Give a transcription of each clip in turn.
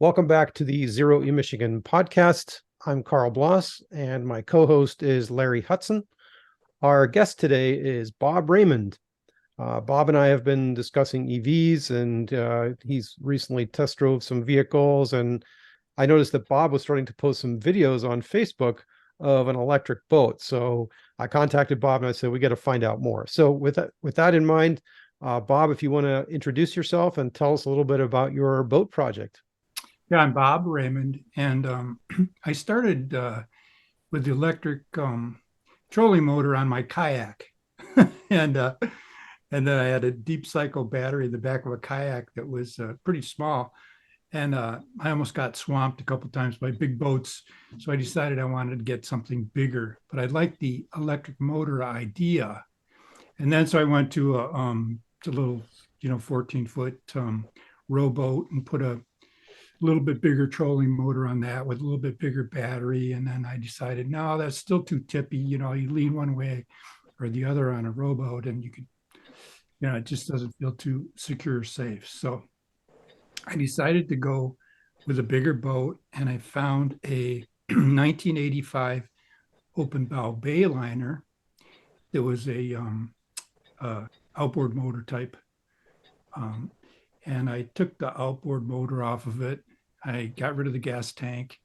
Welcome back to the Zero E Michigan podcast. I'm Carl Bloss, and my co host is Larry Hudson. Our guest today is Bob Raymond. Bob and I have been discussing EVs, and he's recently test drove some vehicles. And I noticed that Bob was starting to post some videos on Facebook of an electric boat. So I contacted Bob and I said, we got to find out more. So with that in mind, Bob, if you want to introduce yourself and tell us a little bit about your boat project. Yeah, I'm Bob Raymond, and I started with the electric trolling motor on my kayak, and uh, and then I had a deep cycle battery in the back of a kayak that was pretty small, and I almost got swamped a couple times by big boats, so I decided I wanted to get something bigger, but I liked the electric motor idea, and then so I went to a little 14-foot rowboat and put a little bit bigger trolling motor on that with a little bit bigger battery. And then I decided, no, that's still too tippy. You lean one way or the other on a rowboat and it just doesn't feel too secure or safe. So I decided to go with a bigger boat and I found a 1985 open bow bayliner that was a outboard motor type. Um, and I took the outboard motor off of it. I got rid of the gas tank.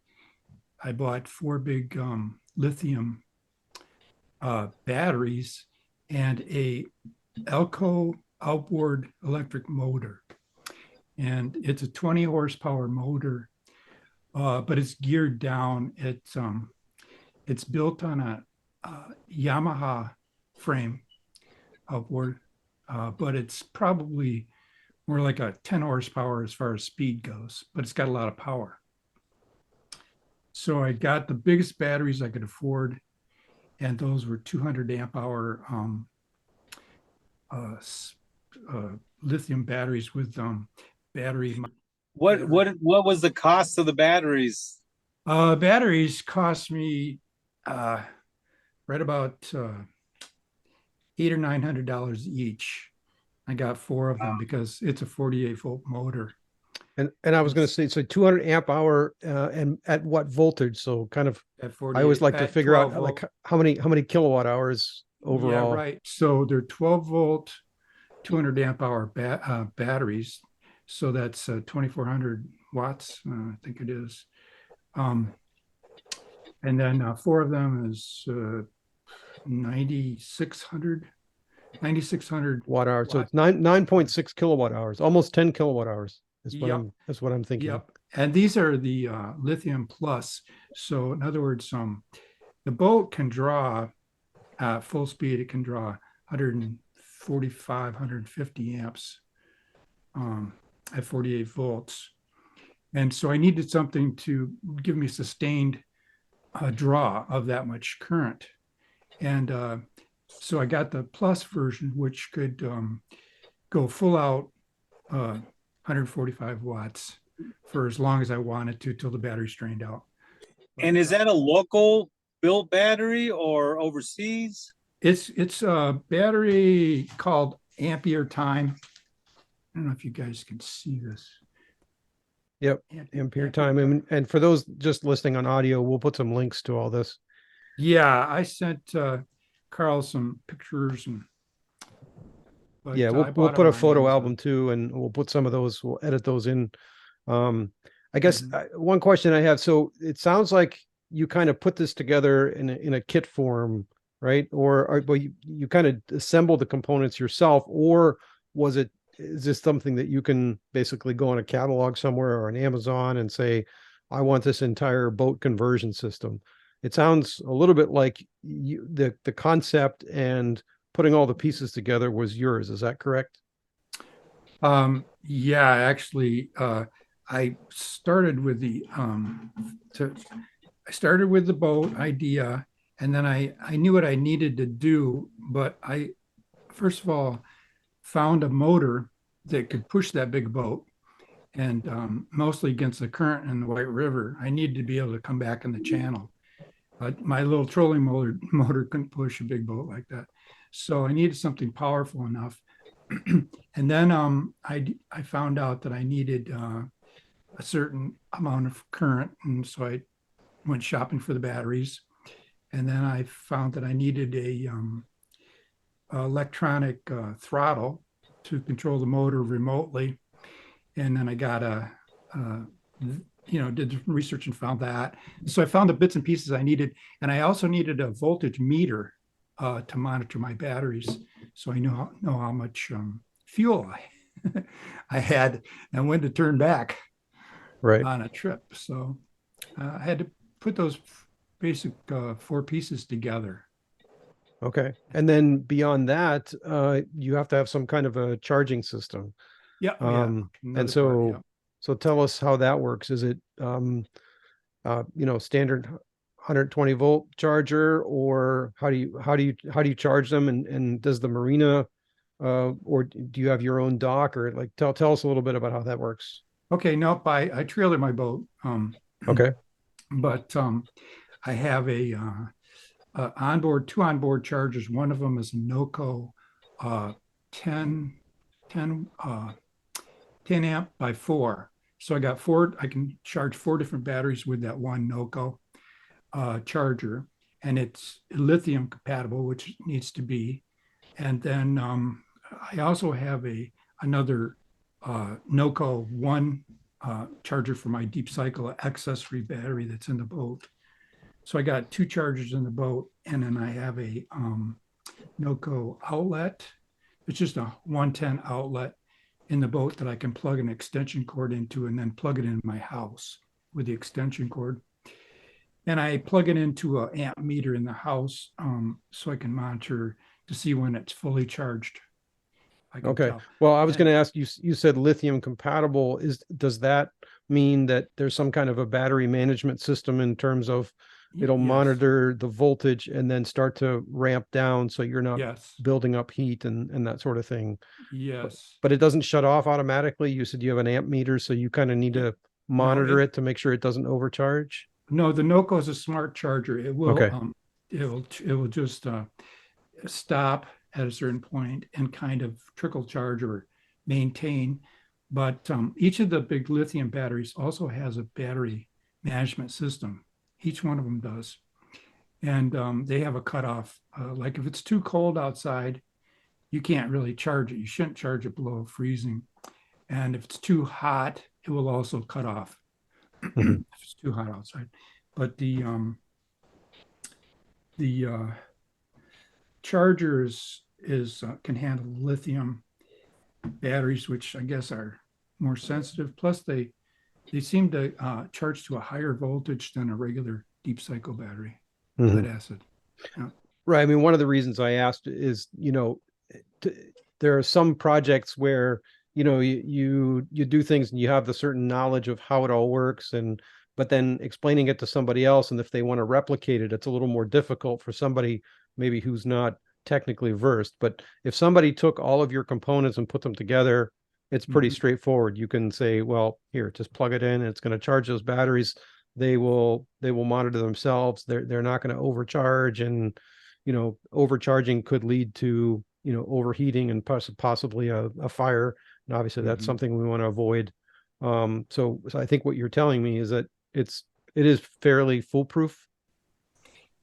I bought four big lithium batteries and a Elco outboard electric motor. And it's a 20 horsepower motor, but it's geared down. It's built on a Yamaha frame outboard, but it's probably more like a 10 horsepower as far as speed goes, but it's got a lot of power. So I got the biggest batteries I could afford, and those were 200 amp hour uh, lithium batteries with battery. What was the cost of the batteries? Batteries cost me right about $800 or $900 each. I got four of them because it's a 48-volt motor. And I was going to say, so 200 amp hour, and at what voltage? So kind of, At I always 48, like to at figure out 12 volt. like how many kilowatt hours Yeah, overall. right. So they're 12 volt, 200 amp hour batteries. So that's 2,400 watts, I think it is. Um, and then four of them is 9,600, 9,600 Watt hour. So watts. it's 9.6 kilowatt hours, almost 10 kilowatt hours is what Yep. I'm thinking. Yep. And these are the lithium plus. So in other words, the boat can draw full speed. It can draw 145, 150 amps at 48 volts. And so I needed something to give me sustained draw of that much current. And so I got the plus version, which could go full out 145 watts for as long as I wanted to till the battery's drained out. And is that a local built battery or overseas? It's a battery called Ampere Time. I don't know if you guys can see this. Yep. Ampere time. And for those just listening on audio, we'll put some links to all this. Yeah, I sent Carl some pictures and Yeah, I we'll bought put them a on photo Amazon. album too, and we'll put some of those, we'll edit those in. I guess Mhm. one question I have, so it sounds like you kind of put this together in a kit form, right? Or well, you kind of assemble the components yourself, or is this something that you can basically go on a catalog somewhere or on Amazon and say, I want this entire boat conversion system? It sounds a little bit like the concept and putting all the pieces together was yours. Is that correct? Yeah, actually, I started with I started with the boat idea, and then I knew what I needed to do, but I first of all found a motor that could push that big boat, and mostly against the current in the White River, I needed to be able to come back in the channel. But my little trolling motor couldn't push a big boat like that, so I needed something powerful enough. And then I found out that I needed a certain amount of current. And so I went shopping for the batteries. And then I found that I needed a electronic throttle to control the motor remotely. And then I got did some research and found that. So I found the bits and pieces I needed. And I also needed a voltage meter to monitor my batteries. So I know how much fuel I had and when to turn back Right. on a trip. So I had to put those basic 4 pieces together. Okay. And then beyond that, you have to have some kind of a charging system. Yeah. And Another so, part, yeah. so tell us how that works. Is it, standard 120 volt charger, or how do you charge them? And does the marina, or do you have your own dock, or like, tell us a little bit about how that works. Okay. Nope. I trailer my boat. Okay. But I have two onboard chargers. One of them is a NOCO 10 amp by 4. So I got 4. I can charge 4 different batteries with that one NOCO charger, and it's lithium compatible, which it needs to be. And then I also have another NOCO 1 charger for my deep cycle accessory battery that's in the boat. So I got 2 chargers in the boat, and then I have a NOCO outlet. It's just a 110 outlet in the boat that I can plug an extension cord into and then plug it in my house with the extension cord. And I plug it into an amp meter in the house so I can monitor to see when it's fully charged. I can Okay. tell. Well, I was going to ask you, you said lithium compatible. Does that mean that there's some kind of a battery management system in terms of it'll Yes. monitor the voltage and then start to ramp down so you're not Yes. building up heat and that sort of thing? Yes. But it doesn't shut off automatically. You said you have an amp meter, so you kind of need to monitor it to make sure it doesn't overcharge. No, the NOCO is a smart charger. It will Okay. it will just stop at a certain point and kind of trickle charge or maintain. But each of the big lithium batteries also has a battery management system. Each one of them does. And they have a cutoff. Like if it's too cold outside, you can't really charge it. You shouldn't charge it below freezing. And if it's too hot, it will also cut off if it's too hot outside. But the chargers can handle lithium batteries, which I guess are more sensitive. Plus, they seem to charge to a higher voltage than a regular deep cycle battery, lead acid. Yeah. Right. I mean, one of the reasons I asked is, there are some projects where, you do things and you have the certain knowledge of how it all works, but then explaining it to somebody else, and if they want to replicate it, it's a little more difficult for somebody maybe who's not technically versed. But if somebody took all of your components and put them together, it's pretty straightforward. You can say, well, here, just plug it in, and it's going to charge those batteries. They will monitor themselves. They're not going to overcharge, and overcharging could lead to overheating and possibly a fire. And obviously that's something we want to avoid. So I think what you're telling me is that it is fairly foolproof.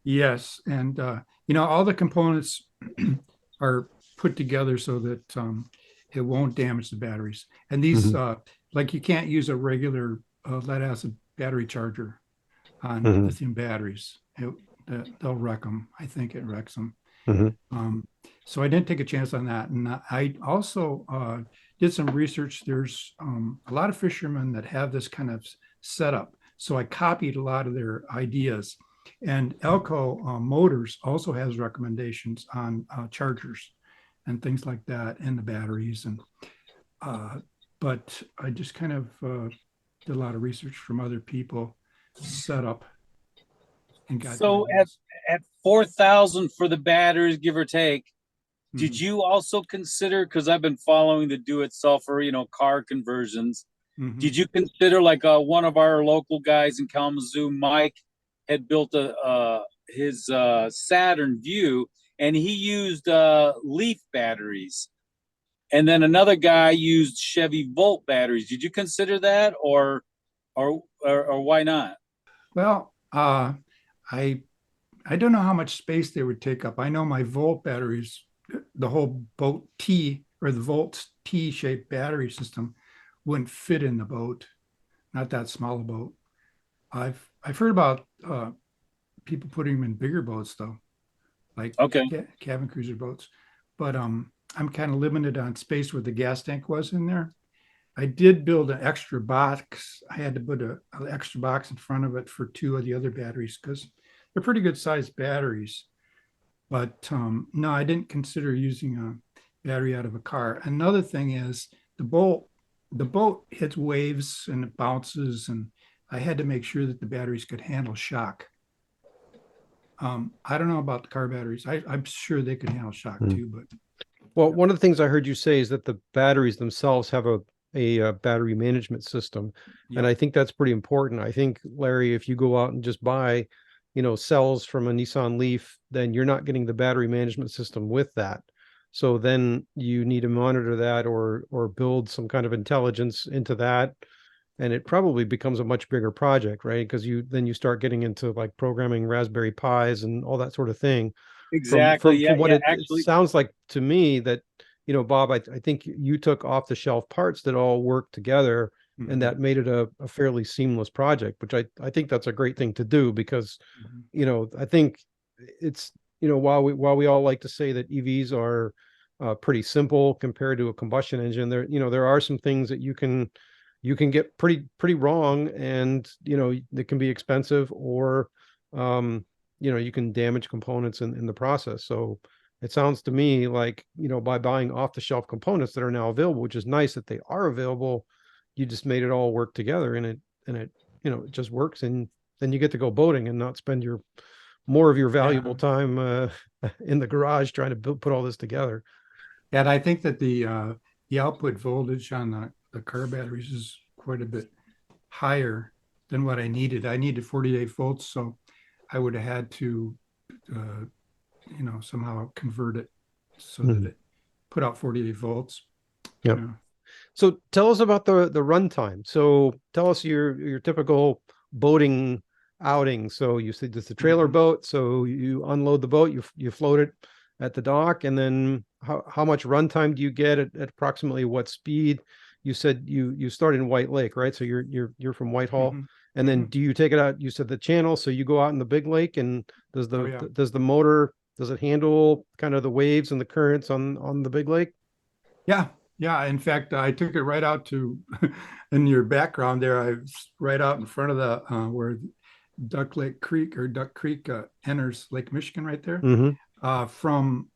Yes, and all the components are put together so that it won't damage the batteries. And these, like you can't use a regular lead acid battery charger on lithium batteries. They'll wreck them. I think it wrecks them. So I didn't take a chance on that. And I also did some research. There's a lot of fishermen that have this kind of setup. So I copied a lot of their ideas. And Elco Motors also has recommendations on chargers and things like that, and the batteries. And but I just kind of did a lot of research from other people, set up, and got. So at 4,000 for the batteries, give or take, did you also consider, because I've been following the do-it-selfer, car conversions, did you consider, like one of our local guys in Kalamazoo, Mike, had built his Saturn Vue, and he used Leaf batteries, and then another guy used Chevy Volt batteries. Did you consider that, or or why not? Well, I I don't know how much space they would take up. I know my Volt batteries, the whole boat T or the Volt T-shaped battery system wouldn't fit in the boat, not that small a boat. I've heard about people putting them in bigger boats though, like Okay. cabin cruiser boats. But I'm kind of limited on space where the gas tank was in there. I did build an extra box. I had to put an extra box in front of it for two of the other batteries because they're pretty good sized batteries. But no, I didn't consider using a battery out of a car. Another thing is the boat hits waves and it bounces, and I had to make sure that the batteries could handle shock. I don't know about the car batteries. I'm sure they could handle shock too, but Well, one of the things I heard you say is that the batteries themselves have a battery management system. yeah. And I think that's pretty important. I think, Larry, if you go out and just buy, cells from a Nissan Leaf, then you're not getting the battery management system with that. So then you need to monitor that or build some kind of intelligence into that. And it probably becomes a much bigger project, right? Because you start getting into like programming Raspberry Pis and all that sort of thing. Exactly. Yeah. From what Yeah. it Actually, sounds like to me that, Bob, I think you took off the shelf parts that all work together, and that made it a fairly seamless project, which I think that's a great thing to do because, I think it's, while we all like to say that EVs are pretty simple compared to a combustion engine, there are some things that you can get pretty wrong, and they can be expensive, or you can damage components in the process. So it sounds to me like, by buying off the shelf components that are now available, which is nice that they are available, you just made it all work together, and it it just works, and then you get to go boating and not spend more of your valuable time in the garage trying to put all this together. And I think that the output voltage on the car batteries is quite a bit higher than what I needed. I needed 48 volts, so I would have had to, somehow convert it so that it put out 48 volts. Yeah. So tell us about the runtime. So tell us your typical boating outing. So you said it's a trailer boat. So you unload the boat, you float it at the dock, and then how much runtime do you get at approximately what speed? You said you start in White Lake, right? So you're from Whitehall, and then do you take it out? You said the channel, so you go out in the big lake, and does the motor, does it handle kind of the waves and the currents on the big lake? Yeah. Yeah. In fact, I took it right out to, in your background there, I was right out in front of the, where Duck Creek enters Lake Michigan right there, from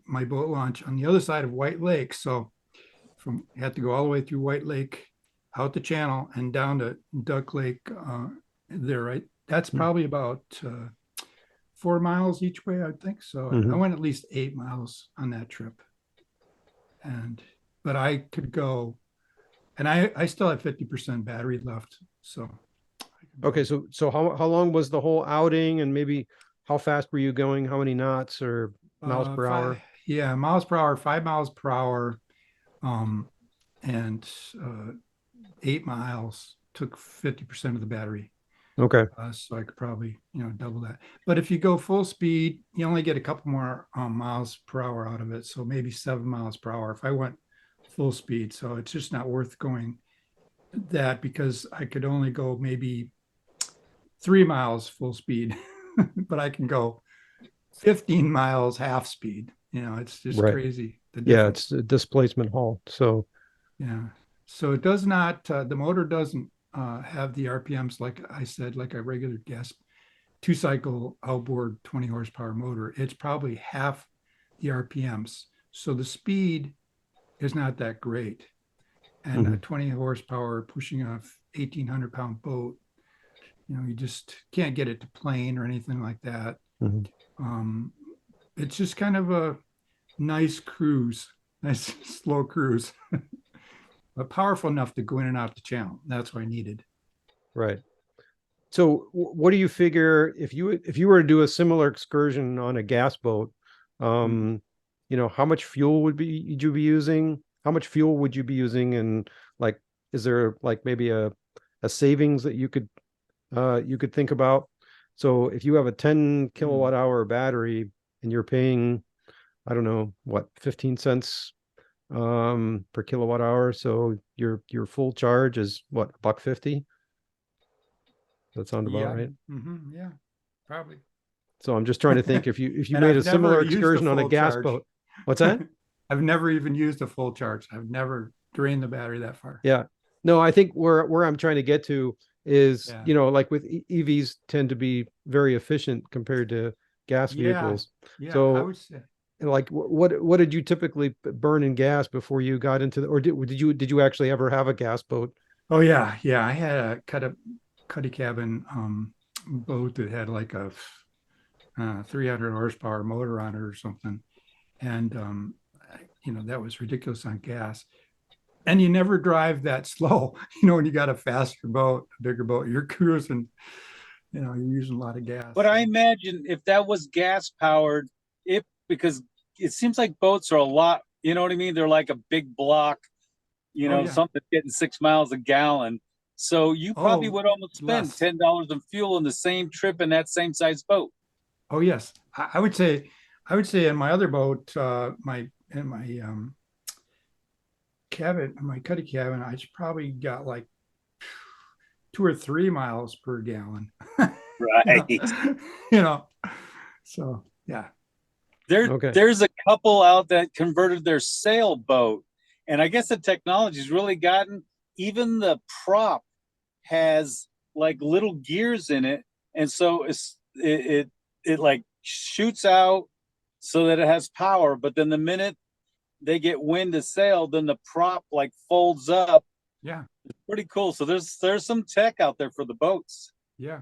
my boat launch on the other side of White Lake. So had to go all the way through White Lake, out the channel and down to Duck Lake there, right? That's probably about 4 miles each way, I think. So I went at least 8 miles on that trip. But I could go, and I still have 50% battery left. So okay, so how long was the whole outing, and maybe how fast were you going? How many knots or miles per hour? Miles per hour, 5 miles per hour, and 8 miles took 50% of the battery. Okay. So I could probably double that. But if you go full speed, you only get a couple more miles per hour out of it. So maybe 7 miles per hour if I went full speed. So it's just not worth going that, because I could only go maybe 3 miles full speed, but I can go 15 miles half speed. It's just Right. crazy. Yeah, it's a displacement haul. So yeah. So it does not, the motor doesn't have the RPMs, like I said, like a regular gas 2-cycle outboard 20 horsepower motor. It's probably half the RPMs. So the speed is not that great. And a 20 horsepower pushing a 1,800-pound boat, you just can't get it to plane or anything like that. It's just kind of a nice cruise, nice slow cruise. But powerful enough to go in and out the channel. That's what I needed. right. So what do you figure if you were to do a similar excursion on a gas boat, how much fuel would you be using? How much fuel would you be using? And like, is there like maybe a a savings that you could think about. So if you have a 10 kilowatt hour battery and you're paying, I don't know, what, 15 cents per kilowatt hour. So your full charge is what, $1.50? That sound about right? Yeah, probably. So I'm just trying to think if you And made a I've never similar used a excursion on a full gas charge. boat. What's that? I've never even used a full charge. I've never drained the battery that far. Yeah. No, I think where I'm trying to get to is, Yeah. you know, like with EVs tend to be very efficient compared to gas vehicles. Yeah, I So would say. like what did you typically burn in gas before you got into the, or did you actually ever have a gas boat? Oh yeah, yeah. I had a cuddy cabin boat that had like a 300 horsepower motor on it or something, and that was ridiculous on gas. And you never drive that slow. When you got a faster boat, a bigger boat, you're cruising. You're using a lot of gas. But I imagine if that was gas powered, because it seems like boats are a lot, you know what I mean? They're like a big block, something getting 6 miles a gallon. So you probably would almost spend less. $10 in fuel in the same trip in that same size boat. Oh yes, I would say in my other boat, my cabin, my cuddy cabin, I probably got like 2 or 3 miles per gallon. Right. So yeah. There's a couple out that converted their sailboat, and I guess the technology's really gotten, even the prop has like little gears in it, and so it like shoots out so that it has power, but then the minute they get wind to sail, then the prop like folds up. Yeah. It's pretty cool. So there's some tech out there for the boats. Yeah.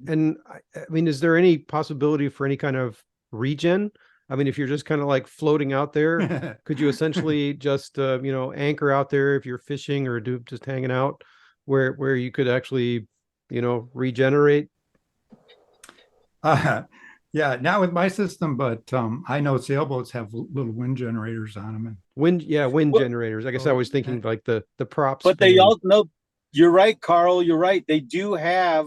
And I mean, is there any possibility for any kind of regen? I mean, if you're just kind of like floating out there, could you essentially just anchor out there if you're fishing or just hanging out where you could actually regenerate? Yeah, not with my system, but I know sailboats have little wind generators on them. Wind generators. I guess I was thinking like the props. But they all know, you're right, Carl. You're right. They do have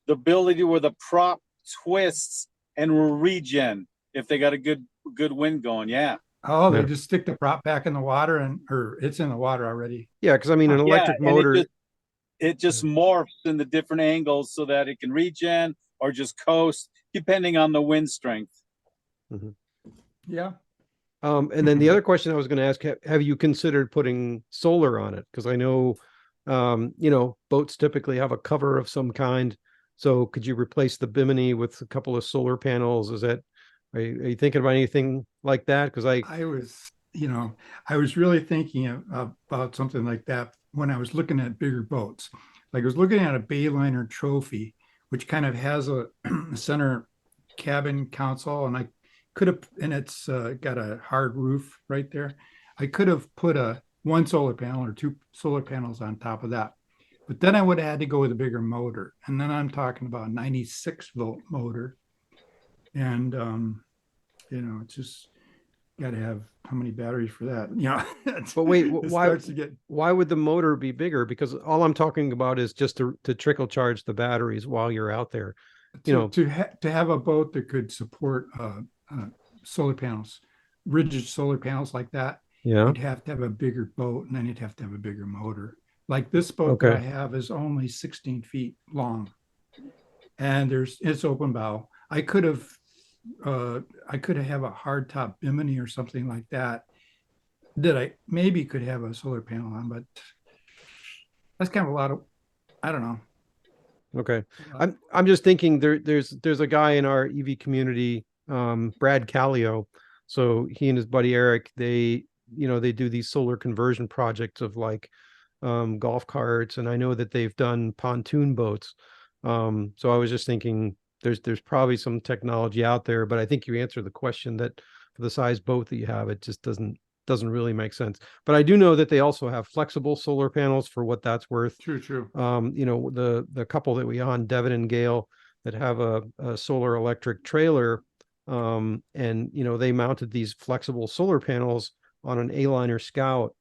the ability where the prop twists and will regen if they got a good wind going. Yeah. Oh, they just stick the prop back in the water or it's in the water already. Yeah, because I mean, an electric motor. It just morphs in the different angles so that it can regen or just coast depending on the wind strength. Mm-hmm. Yeah. And then the other question I was going to ask, have you considered putting solar on it? Because I know, boats typically have a cover of some kind. So could you replace the bimini with a couple of solar panels? Are you thinking about anything like that? Because I was really thinking about something like that when I was looking at bigger boats. Like I was looking at a Bayliner Trophy, which kind of has a center cabin console, and I could have, and it's got a hard roof right there. I could have put one solar panel or 2 solar panels on top of that, but then I would have had to go with a bigger motor, and then I'm talking about a 96-volt motor, and it's just got to have how many batteries for that? But wait, why would the motor be bigger? Because all I'm talking about is just to trickle charge the batteries while you're out there. To have a boat that could support solar panels, rigid solar panels like that. Yeah, you'd have to have a bigger boat, and then you'd have to have a bigger motor. Like this boat that I have is only 16 feet long, and it's open bow. I could have a hard top bimini or something like that I maybe could have a solar panel on, but that's kind of a lot of, I don't know. Okay. I'm just thinking there's a guy in our EV community, Brad Callio. So he and his buddy Eric, they do these solar conversion projects of like golf carts, and I know that they've done pontoon boats. So I was just thinking there's probably some technology out there, but I think you answered the question that for the size boat that you have, it just doesn't really make sense. But I do know that they also have flexible solar panels for what that's worth. True. The couple that we on, Devin and Gail, that have a solar electric trailer, and they mounted these flexible solar panels on an A-Liner Scout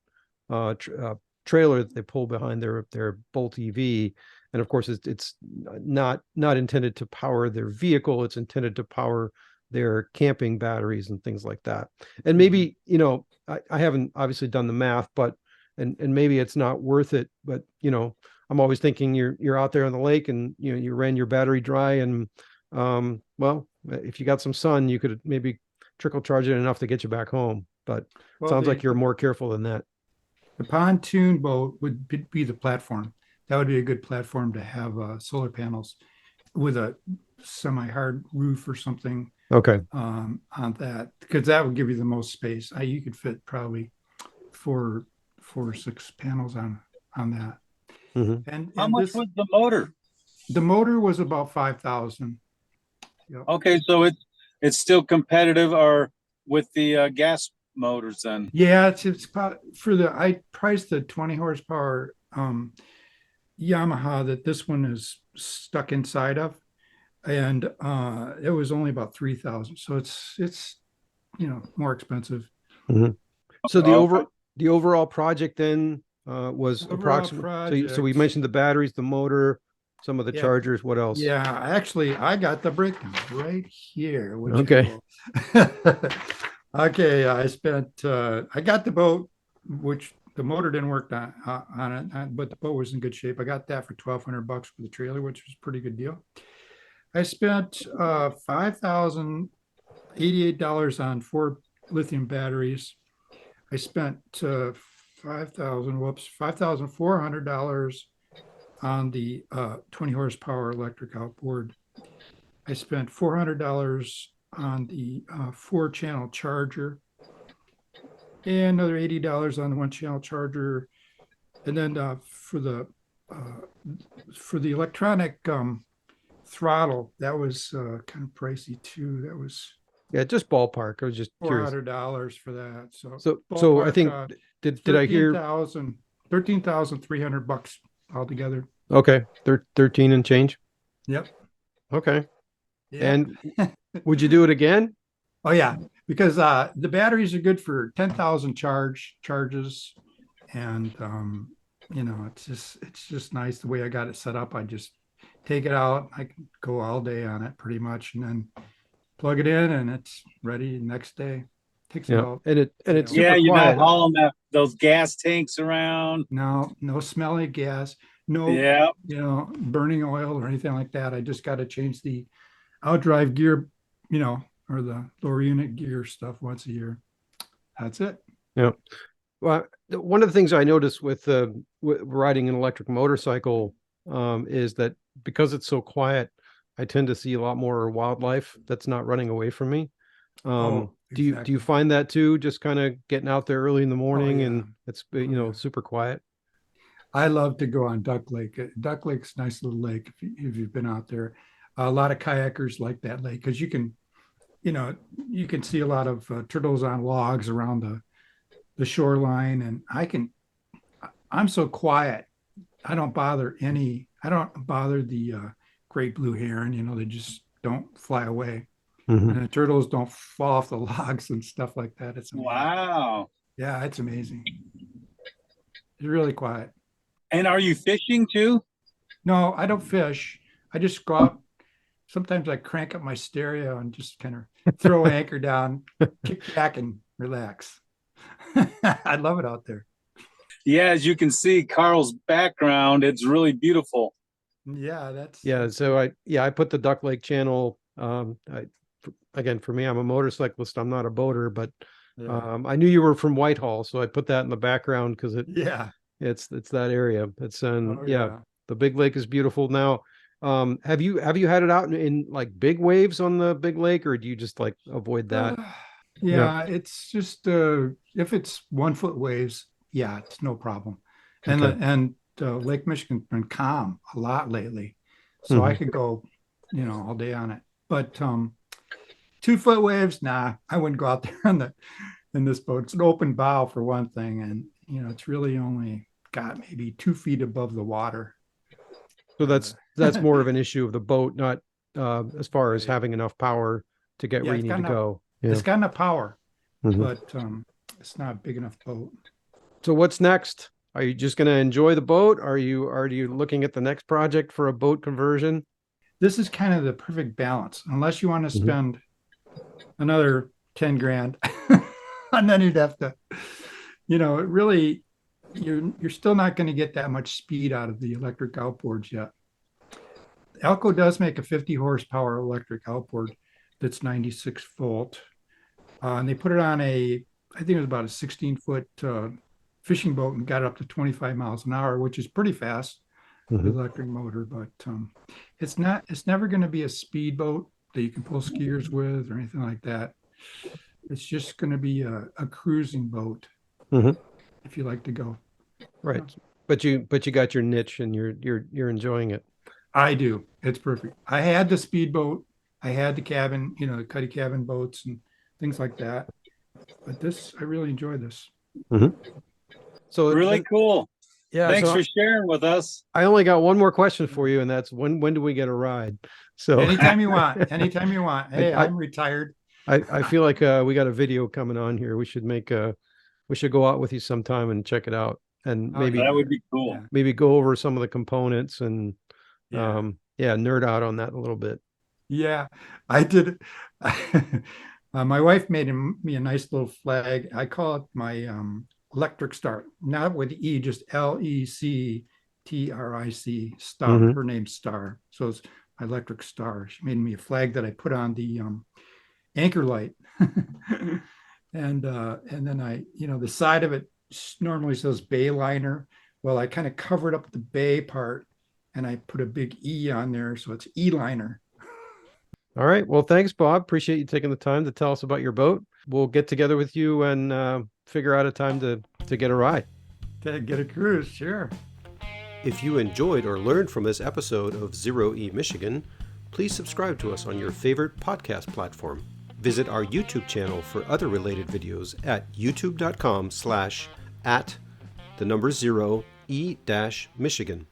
trailer that they pull behind their Bolt EV. And of course, it's not intended to power their vehicle. It's intended to power their camping batteries and things like that. And maybe, you know, I haven't obviously done the math, but and maybe it's not worth it. But you know, I'm always thinking you're out there on the lake and you know you ran your battery dry and well, if you got some sun, you could maybe trickle charge it enough to get you back home. But Well, sounds like you're more careful than that. the pontoon boat would be the platform. That would be a good platform to have solar panels with a semi-hard roof or something Okay. on that, because that would give you the most space. You could fit probably four or six panels on that. Mhm. And How much was the motor? the motor was about 5,000. Yep. Okay, so it's still competitive or with the gas motors then? Yeah, it's about I priced the 20 horsepower Yamaha that this one is stuck inside of, and it was only about 3,000. So it's you know more expensive. Mhm. So Okay. the overall project then was Overall approximately. So we project. mentioned the batteries, the motor, some of the Yeah. chargers. What else? Yeah, actually, I got the breakdown right here. Okay. Okay, I spent. I got the boat, which the motor didn't work on it, but the boat was in good shape. I got that for $1,200 for the trailer, which was a pretty good deal. I spent $5,088 on 4 lithium batteries. I spent $5,400 on the 20 horsepower electric outboard. I spent $400 on the 4-channel charger, and another $80 on the 1-channel charger. And then for the electronic throttle, that was kind of pricey too. That was Yeah, just ballpark. I was just curious. $400 for that. So So I ballpark, think did I hear? 13,300 bucks altogether. Okay, 13 and change. Yep. Okay. Yeah. And would you do it again? Oh yeah, because the batteries are good for 10,000 charges, and you know it's just nice the way I got it set up. I just take it out. I can go all day on it pretty much, and then plug it in, and it's ready next day. Takes Yeah, about and it's Yeah, super you're not quiet. hauling those gas tanks around. no smelly gas, no Yeah. burning oil or anything like that. I just got to change the outdrive gear, or the lower unit gear stuff once a year. That's it. Yeah. Well, one of the things I noticed with riding an electric motorcycle is that because it's so quiet, I tend to see a lot more wildlife that's not running away from me. Do you Exactly. find that too? Just kind of getting out there early in the morning yeah. and it's Yeah. super quiet. I love to go on Duck Lake. Duck Lake's a nice little lake if you've been out there. A lot of kayakers like that lake because you can see a lot of turtles on logs around the shoreline, and I'm so quiet. I don't bother the great blue heron. They just don't fly away. Mhm. And the turtles don't fall off the logs and stuff like that. It's amazing. Wow. Yeah, it's amazing. It's really quiet. And are you fishing too? No, I don't fish. I just go out. Sometimes I crank up my stereo and just kind of throw anchor down, kick back, and relax. I love it out there. Yeah, as you can see, Carl's background, it's really beautiful. Yeah, So I put the Duck Lake channel. Again, for me, I'm a motorcyclist. I'm not a boater, but I knew you were from Whitehall, so I put that in the background because it's that area. It's the big lake is beautiful. Now, have you had it out in like big waves on the big lake, or do you just like avoid that? It's just if it's 1 foot waves, it's no problem. And Okay. and Lake Michigan's been calm a lot lately, so I could go, all day on it. But 2 foot waves, nah, I wouldn't go out there in this boat. It's an open bow for one thing, and it's really only got maybe 2 feet above the water. So that's more of an issue of the boat, not as far as having enough power to get where you need to go. Yeah. It's got enough power, Mhm. but it's not a big enough boat. So what's next? Are you just going to enjoy the boat? Are you looking at the next project for a boat conversion? This is kind of the perfect balance, unless you want to Mhm. spend another 10 grand. And then you'd have to, it really, you're still not going to get that much speed out of the electric outboards yet. Elco does make a 50 horsepower electric outboard that's 96 volt. And they put it on I think it was about a 16-foot fishing boat and got it up to 25 miles an hour, which is pretty fast with Mhm. electric motor. But it's never going to be a speed boat that you can pull skiers with or anything like that. It's just going to be a cruising boat Mhm. if you like to go. Right. But you got your niche and you're enjoying it. I do. It's perfect. I had the speedboat. I had the cabin, the cuddy cabin boats and things like that. But I really enjoy this. Mhm. So Really cool. yeah, Thanks so for sharing with us. I only got one more question for you, and that's when do we get a ride? So Anytime you want. Anytime you want. Hey, I'm retired. I feel like we got a video coming on here. We should we should go out with you sometime and check it out, and Oh, maybe That would be cool. Yeah. maybe go over some of the components and Yeah. nerd out on that a little bit. Yeah, I did. My wife made me a nice little flag. I call it my electric star, not with E, just Lectric star. Mhm. Her name's Star, so it's my electric star. She made me a flag that I put on the anchor light, and then the side of it normally says bay liner. Well, I kind of covered up the bay part, and I put a big E on there, so it's E liner. All right. Well, thanks, Bob. Appreciate you taking the time to tell us about your boat. We'll get together with you and figure out a time to get a ride. To get a cruise, sure. If you enjoyed or learned from this episode of Zero E Michigan, please subscribe to us on your favorite podcast platform. Visit our YouTube channel for other related videos at youtube.com/@0E-Michigan.